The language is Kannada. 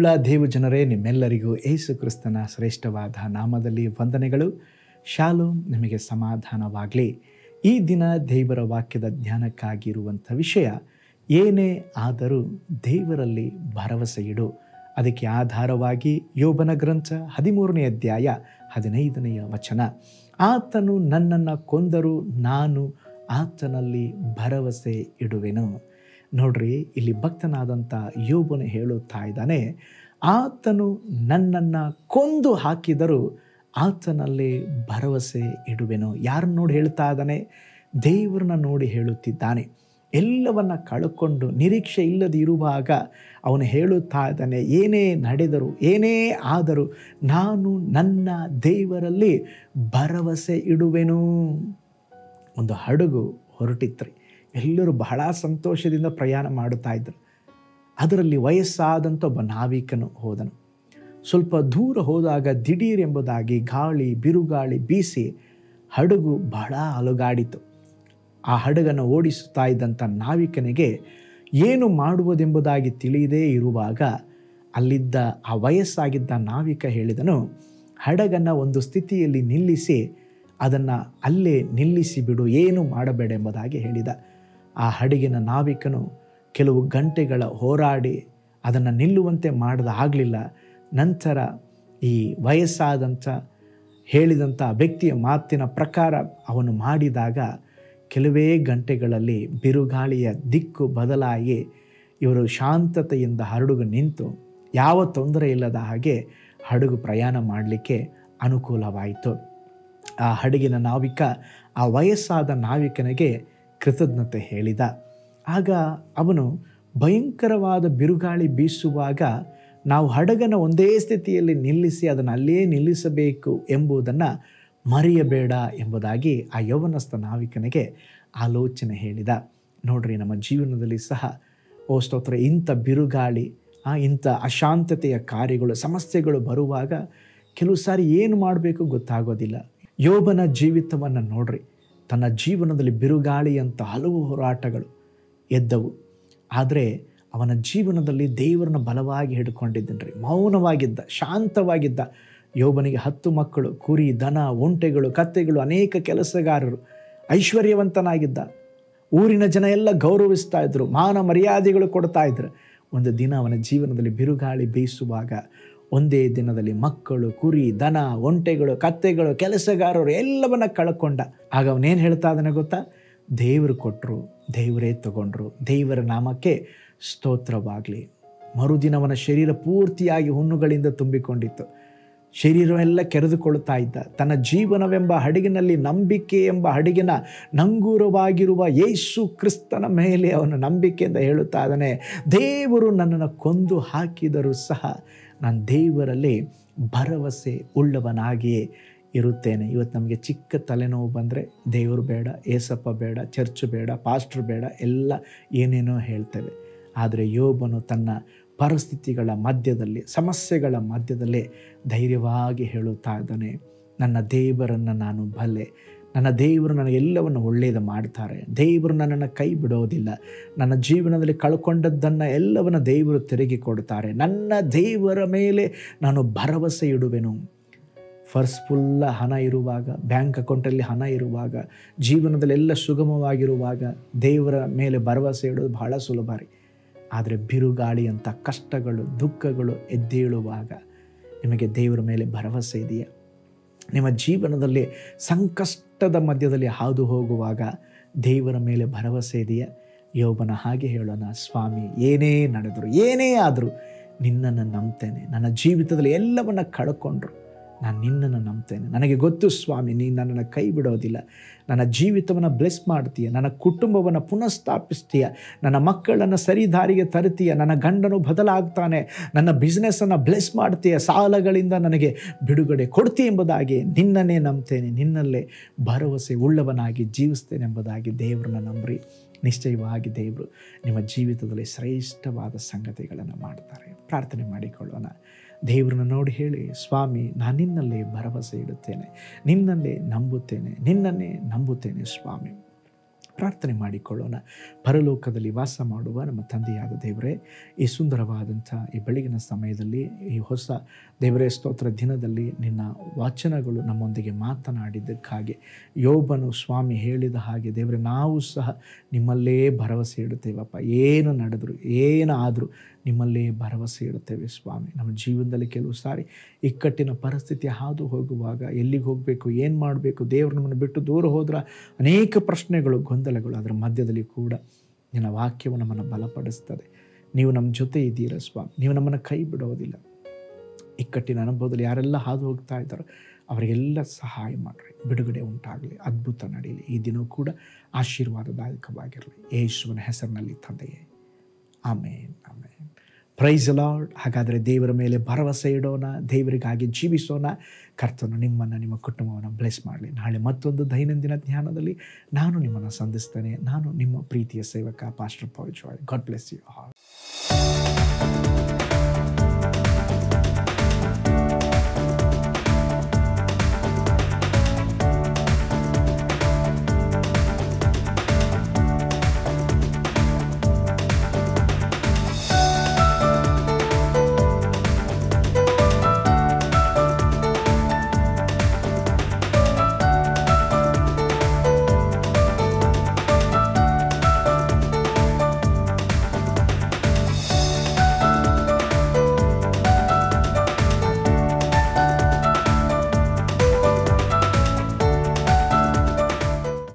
ಪ್ರೀತಿಯುಳ್ಳ ದೇವಜನರೇ, ನಿಮ್ಮೆಲ್ಲರಿಗೂ ಯೇಸು ಕ್ರಿಸ್ತನ ಶ್ರೇಷ್ಠವಾದ ನಾಮದಲ್ಲಿ ವಂದನೆಗಳು. ಶಾಲೋಮ್, ನಿಮಗೆ ಸಮಾಧಾನವಾಗಲಿ. ಈ ದಿನ ದೇವರ ವಾಕ್ಯದ ಧ್ಯಾನಕ್ಕಾಗಿರುವಂಥ ವಿಷಯ, ಏನೇ ಆದರೂ ದೇವರಲ್ಲಿ ಭರವಸೆ ಇಡು. ಅದಕ್ಕೆ ಆಧಾರವಾಗಿ ಯೋಬನ ಗ್ರಂಥ 13ನೇ ಅಧ್ಯಾಯ 15ನೇ ವಚನ, ಆತನು ನನ್ನನ್ನು ಕೊಂದರೂ ನಾನು ಆತನಲ್ಲಿ ಭರವಸೆ ಇಡುವೆನು. ನೋಡ್ರಿ, ಇಲ್ಲಿ ಭಕ್ತನಾದಂಥ ಯೋಬನು ಹೇಳುತ್ತಾ ಇದ್ದಾನೆ, ಆತನು ನನ್ನನ್ನು ಕೊಂದು ಹಾಕಿದರೂ ಆತನಲ್ಲಿ ಭರವಸೆ ಇಡುವೆನು. ಯಾರನ್ನು ನೋಡಿ ಹೇಳ್ತಾ ಇದ್ದಾನೆ? ದೇವರನ್ನ ನೋಡಿ ಹೇಳುತ್ತಿದ್ದಾನೆ. ಎಲ್ಲವನ್ನ ಕಳ್ಕೊಂಡು ನಿರೀಕ್ಷೆ ಇಲ್ಲದೆ ಇರುವಾಗ ಅವನು ಹೇಳುತ್ತಾ ಇದ್ದಾನೆ, ಏನೇ ನಡೆದರೂ ಏನೇ ಆದರೂ ನಾನು ನನ್ನ ದೇವರಲ್ಲಿ ಭರವಸೆ ಇಡುವೆನು. ಒಂದು ಹಡಗು ಹೊರಟಿತ್ರಿ. ಎಲ್ಲರೂ ಬಹಳ ಸಂತೋಷದಿಂದ ಪ್ರಯಾಣ ಮಾಡುತ್ತಾ ಇದ್ದರು. ಅದರಲ್ಲಿ ವಯಸ್ಸಾದಂಥ ಒಬ್ಬ ನಾವಿಕನು ಹೋದನು. ಸ್ವಲ್ಪ ದೂರ ಹೋದಾಗ ದಿಢೀರ್ ಎಂಬುದಾಗಿ ಗಾಳಿ ಬಿರುಗಾಳಿ ಬೀಸಿ ಹಡಗು ಬಹಳ ಅಲುಗಾಡಿತು. ಆ ಹಡಗನ್ನು ಓಡಿಸುತ್ತಾ ಇದ್ದಂಥ ನಾವಿಕನಿಗೆ ಏನು ಮಾಡುವುದೆಂಬುದಾಗಿ ತಿಳಿಯದೇ ಇರುವಾಗ ಅಲ್ಲಿದ್ದ ಆ ವಯಸ್ಸಾಗಿದ್ದ ನಾವಿಕ ಹೇಳಿದನು, ಹಡಗನ್ನು ಒಂದು ಸ್ಥಿತಿಯಲ್ಲಿ ನಿಲ್ಲಿಸಿ ಅದನ್ನು ಅಲ್ಲೇ ನಿಲ್ಲಿಸಿ ಬಿಡು, ಏನು ಮಾಡಬೇಡ ಎಂಬುದಾಗಿ ಹೇಳಿದ. ಆ ಹಡಗಿನ ನಾವಿಕನು ಕೆಲವು ಗಂಟೆಗಳ ಹೋರಾಡಿ ಅದನ್ನು ನಿಲ್ಲುವಂತೆ ಆಗಲಿಲ್ಲ. ನಂತರ ಈ ವಯಸ್ಸಾದಂಥ ಹೇಳಿದಂಥ ವ್ಯಕ್ತಿಯ ಮಾತಿನ ಪ್ರಕಾರ ಅವನು ಮಾಡಿದಾಗ ಕೆಲವೇ ಗಂಟೆಗಳಲ್ಲಿ ಬಿರುಗಾಳಿಯ ದಿಕ್ಕು ಬದಲಾಗಿ ಇವರು ಶಾಂತತೆಯಿಂದ ಹಡಗು ನಿಂತು ಯಾವ ತೊಂದರೆ ಇಲ್ಲದ ಹಾಗೆ ಹಡಗು ಪ್ರಯಾಣ ಮಾಡಲಿಕ್ಕೆ ಅನುಕೂಲವಾಯಿತು. ಆ ಹಡಗಿನ ನಾವಿಕ ಆ ವಯಸ್ಸಾದ ನಾವಿಕನಿಗೆ ಕೃತಜ್ಞತೆ ಹೇಳಿದ. ಆಗ ಅವನು, ಭಯಂಕರವಾದ ಬಿರುಗಾಳಿ ಬೀಸುವಾಗ ನಾವು ಹಡಗನ್ನು ಒಂದೇ ಸ್ಥಿತಿಯಲ್ಲಿ ನಿಲ್ಲಿಸಿ ಅದನ್ನು ಅಲ್ಲೇ ನಿಲ್ಲಿಸಬೇಕು ಎಂಬುದನ್ನು ಮರೆಯಬೇಡ ಎಂಬುದಾಗಿ ಆ ಯೌವನಸ್ಥ ನಾವಿಕನಿಗೆ ಆಲೋಚನೆ ಹೇಳಿದ. ನೋಡ್ರಿ, ನಮ್ಮ ಜೀವನದಲ್ಲಿ ಸಹ ಸ್ತೋತ್ರ, ಇಂಥ ಬಿರುಗಾಳಿ, ಇಂಥ ಅಶಾಂತತೆಯ ಕಾರ್ಯಗಳು, ಸಮಸ್ಯೆಗಳು ಬರುವಾಗ ಕೆಲವು ಸಾರಿ ಏನು ಮಾಡಬೇಕು ಗೊತ್ತಾಗೋದಿಲ್ಲ. ಯೋಬನ ಜೀವಿತವನ್ನು ನೋಡ್ರಿ, ತನ್ನ ಜೀವನದಲ್ಲಿ ಬಿರುಗಾಳಿಯಂಥ ಹಲವು ಹೋರಾಟಗಳು ಎದ್ದವು. ಆದರೆ ಅವನ ಜೀವನದಲ್ಲಿ ದೇವರನ್ನ ಬಲವಾಗಿ ಹಿಡ್ಕೊಂಡಿದ್ದನ್ರಿ. ಮೌನವಾಗಿದ್ದ, ಶಾಂತವಾಗಿದ್ದ. ಯೋಬನಿಗೆ 10 ಮಕ್ಕಳು, ಕುರಿ, ದನ, ಒಂಟೆಗಳು, ಕತ್ತೆಗಳು, ಅನೇಕ ಕೆಲಸಗಾರರು, ಐಶ್ವರ್ಯವಂತನಾಗಿದ್ದ. ಊರಿನ ಜನ ಎಲ್ಲ ಗೌರವಿಸ್ತಾ ಇದ್ರು, ಮಾನ ಮರ್ಯಾದೆಗಳು ಕೊಡ್ತಾ ಇದ್ರು. ಒಂದು ದಿನ ಅವನ ಜೀವನದಲ್ಲಿ ಬಿರುಗಾಳಿ ಬೀಸುವಾಗ ಒಂದೇ ದಿನದಲ್ಲಿ ಮಕ್ಕಳು, ಕುರಿ, ದನ, ಒಂಟೆಗಳು, ಕತ್ತೆಗಳು, ಕೆಲಸಗಾರರು ಎಲ್ಲವನ್ನ ಕಳ್ಕೊಂಡ. ಆಗ ಅವನೇನು ಹೇಳ್ತಾ ಇದ್ದಾನೆ ಗೊತ್ತಾ? ದೇವರು ಕೊಟ್ಟರು, ದೇವರೇ ತಗೊಂಡ್ರು, ದೇವರ ನಾಮಕ್ಕೆ ಸ್ತೋತ್ರವಾಗಲಿ. ಮರುದಿನ ಅವನ ಶರೀರ ಪೂರ್ತಿಯಾಗಿ ಹುಣ್ಣುಗಳಿಂದ ತುಂಬಿಕೊಂಡಿತ್ತು. ಶರೀರವೆಲ್ಲ ಕೆರೆದುಕೊಳ್ತಾ ಇದ್ದ. ತನ್ನ ಜೀವನವೆಂಬ ಹಡಗಿನಲ್ಲಿ, ನಂಬಿಕೆ ಎಂಬ ಹಡಗಿನ ನಂಗೂರವಾಗಿರುವ ಯೇಸು ಕ್ರಿಸ್ತನ ಮೇಲೆ ಅವನ ನಂಬಿಕೆಯಿಂದ ಹೇಳುತ್ತಾ ಇದ್ದಾನೆ, ದೇವರು ನನ್ನನ್ನು ಕೊಂದು ಹಾಕಿದರೂ ಸಹ ನಾನು ದೇವರಲ್ಲಿ ಭರವಸೆ ಉಳ್ಳವನಾಗಿಯೇ ಇರುತ್ತೇನೆ. ಇವತ್ತು ನಮಗೆ ಚಿಕ್ಕ ತಲೆನೋವು ಬಂದರೆ ದೇವರು ಬೇಡ, ಏಸಪ್ಪ ಬೇಡ, ಚರ್ಚ್ ಬೇಡ, ಪಾಸ್ಟ್ರ್ ಬೇಡ, ಎಲ್ಲ ಏನೇನೋ ಹೇಳ್ತೇವೆ. ಆದರೆ ಯೋಬನು ತನ್ನ ಪರಿಸ್ಥಿತಿಗಳ ಮಧ್ಯದಲ್ಲಿ, ಸಮಸ್ಯೆಗಳ ಮಧ್ಯದಲ್ಲೇ ಧೈರ್ಯವಾಗಿ ಹೇಳುತ್ತಾ ಇದ್ದಾನೆ, ನನ್ನ ದೇವರನ್ನು ನಾನು ಬಲ್ಲೆ, ನನ್ನ ದೇವರು ನನಗೆ ಎಲ್ಲವನ್ನು ಒಳ್ಳೆಯದು ಮಾಡ್ತಾರೆ, ದೇವರು ನನ್ನನ್ನು ಕೈ ಬಿಡೋದಿಲ್ಲ, ನನ್ನ ಜೀವನದಲ್ಲಿ ಕಳ್ಕೊಂಡದ್ದನ್ನು ಎಲ್ಲವನ್ನು ದೇವರು ತಿರುಗಿ ಕೊಡ್ತಾರೆ, ನನ್ನ ದೇವರ ಮೇಲೆ ನಾನು ಭರವಸೆ ಇಡುವೆನು. ಫುಲ್ಲ ಹಣ ಇರುವಾಗ, ಬ್ಯಾಂಕ್ ಅಕೌಂಟಲ್ಲಿ ಹಣ ಇರುವಾಗ, ಜೀವನದಲ್ಲಿ ಎಲ್ಲ ಸುಗಮವಾಗಿರುವಾಗ ದೇವರ ಮೇಲೆ ಭರವಸೆ ಇಡೋದು ಬಹಳ ಸುಲಭ ರೀ. ಆದರೆ ಬಿರುಗಾಳಿಯಂಥ ಕಷ್ಟಗಳು, ದುಃಖಗಳು ಎದ್ದೇಳುವಾಗ ನಿಮಗೆ ದೇವರ ಮೇಲೆ ಭರವಸೆ ಇದೆಯಾ? ನಿಮ್ಮ ಜೀವನದಲ್ಲಿ ಸಂಕಷ್ಟದ ಮಧ್ಯದಲ್ಲಿ ಹಾದು ಹೋಗುವಾಗ ದೇವರ ಮೇಲೆ ಭರವಸೆ ಇದೆಯಾ? ಯೋಬನ ಹಾಗೆ ಹೇಳೋಣ, ಸ್ವಾಮಿ, ಏನೇ ನಡೆದರು ಏನೇ ಆದರೂ ನಿನ್ನನ್ನು ನಂಬ್ತೇನೆ. ನನ್ನ ಜೀವಿತದಲ್ಲಿ ಎಲ್ಲವನ್ನ ಕಳ್ಕೊಂಡ್ರು ನಾನು ನಿನ್ನನ್ನು ನಂಬ್ತೇನೆ. ನನಗೆ ಗೊತ್ತು ಸ್ವಾಮಿ, ನೀನು ನನ್ನನ್ನು ಕೈ ಬಿಡೋದಿಲ್ಲ. ನನ್ನ ಜೀವಿತವನ್ನು ಬ್ಲೆಸ್ ಮಾಡ್ತೀಯ, ನನ್ನ ಕುಟುಂಬವನ್ನು ಪುನಃಸ್ಥಾಪಿಸ್ತೀಯ, ನನ್ನ ಮಕ್ಕಳನ್ನು ಸರಿದಾರಿಗೆ ತರ್ತೀಯ, ನನ್ನ ಗಂಡನು ಬದಲಾಗ್ತಾನೆ, ನನ್ನ ಬಿಸ್ನೆಸ್ಸನ್ನು ಬ್ಲೆಸ್ ಮಾಡ್ತೀಯ, ಸಾಲಗಳಿಂದ ನನಗೆ ಬಿಡುಗಡೆ ಕೊಡ್ತೀಯ ಎಂಬುದಾಗಿ ನಿನ್ನನ್ನೇ ನಂಬ್ತೇನೆ, ನಿನ್ನಲ್ಲೇ ಭರವಸೆ ಉಳ್ಳವನಾಗಿ ಜೀವಿಸ್ತೇನೆ ಎಂಬುದಾಗಿ ದೇವರನ್ನ ನಂಬ್ರಿ. ನಿಶ್ಚಯವಾಗಿ ದೇವರು ನಿಮ್ಮ ಜೀವಿತದಲ್ಲಿ ಶ್ರೇಷ್ಠವಾದ ಸಂಗತಿಗಳನ್ನು ಮಾಡ್ತಾರೆ. ಪ್ರಾರ್ಥನೆ ಮಾಡಿಕೊಳ್ಳೋಣ. ದೇವರನ್ನು ನೋಡಿ ಹೇಳಿ, ಸ್ವಾಮಿ, ನಾನು ನಿನ್ನಲ್ಲೇ ಭರವಸೆ ಇಡುತ್ತೇನೆ, ನಿನ್ನಲ್ಲೇ ನಂಬುತ್ತೇನೆ, ನಿನ್ನನ್ನೇ ನಂಬುತ್ತೇನೆ ಸ್ವಾಮಿ. ಪ್ರಾರ್ಥನೆ ಮಾಡಿಕೊಳ್ಳೋಣ. ಪರಲೋಕದಲ್ಲಿ ವಾಸ ಮಾಡುವ ನಮ್ಮ ತಂದೆಯಾದ ದೇವರೇ, ಈ ಸುಂದರವಾದಂಥ ಈ ಬೆಳಗಿನ ಸಮಯದಲ್ಲಿ, ಈ ಹೊಸ ದೇವರೇ ಸ್ತೋತ್ರ ದಿನದಲ್ಲಿ ನಿನ್ನ ವಚನಗಳು ನಮ್ಮೊಂದಿಗೆ ಮಾತನಾಡಿದ್ದಕ್ಕಾಗಿ, ಯೋಬನು ಸ್ವಾಮಿ ಹೇಳಿದ ಹಾಗೆ ದೇವರೇ ನಾವು ಸಹ ನಿಮ್ಮಲ್ಲೇ ಭರವಸೆ ಇಡುತ್ತೇವಪ್ಪ. ಏನು ನಡೆದರೂ ಏನಾದರೂ ನಿಮ್ಮಲ್ಲೇ ಭರವಸೆ ಇಡುತ್ತೇವೆ ಸ್ವಾಮಿ. ನಮ್ಮ ಜೀವನದಲ್ಲಿ ಕೆಲವು ಸಾರಿ ಇಕ್ಕಟ್ಟಿನ ಪರಿಸ್ಥಿತಿ ಹಾದು ಹೋಗುವಾಗ ಎಲ್ಲಿಗೆ ಹೋಗಬೇಕು, ಏನು ಮಾಡಬೇಕು, ದೇವರು ನಮ್ಮನ್ನು ಬಿಟ್ಟು ದೂರ ಹೋದ್ರೆ ಅನೇಕ ಪ್ರಶ್ನೆಗಳು, ಗೊಂದಲಗಳು. ಅದರ ಮಧ್ಯದಲ್ಲಿ ಕೂಡ ನಿನ್ನ ವಾಕ್ಯವು ನಮ್ಮನ್ನು ಬಲಪಡಿಸ್ತದೆ. ನೀವು ನಮ್ಮ ಜೊತೆ ಇದ್ದೀರ ಸ್ವಾಮಿ, ನೀವು ನಮ್ಮನ್ನು ಕೈ ಬಿಡೋದಿಲ್ಲ. ಇಕ್ಕಟ್ಟಿನ ಅನುಭವದಲ್ಲಿ ಯಾರೆಲ್ಲ ಹಾದು ಹೋಗ್ತಾ ಇದ್ದಾರೋ ಅವರಿಗೆಲ್ಲ ಸಹಾಯ ಮಾಡಿರಿ, ಬಿಡುಗಡೆ ಉಂಟಾಗಲಿ, ಅದ್ಭುತ ನಡೀಲಿ. ಈ ದಿನ ಕೂಡ ಆಶೀರ್ವಾದದಾಯಕವಾಗಿರಲಿ, ಯೇಸುವಿನ ಹೆಸರಿನಲ್ಲಿ ತಂದೆಯೇ, amen, amen. Praise the Lord. ಹಾಗಾದರೆ ದೇವರ ಮೇಲೆ ಭರವಸೆ ಇಡೋಣ, ದೇವರಿಗಾಗಿ ಜೀವಿಸೋಣ. ಕರ್ತನು ನಿಮ್ಮನ್ನು, ನಿಮ್ಮ ಕುಟುಂಬವನ್ನು ಬ್ಲೆಸ್ ಮಾಡಲಿ. ನಾಳೆ ಮತ್ತೊಂದು ದೈನಂದಿನ ಧ್ಯಾನದಲ್ಲಿ ನಾನು ನಿಮ್ಮನ್ನು ಸಂಧಿಸ್ತೇನೆ. ನಾನು ನಿಮ್ಮ ಪ್ರೀತಿಯ ಸೇವಕ pastor Paul Joy. God bless you all.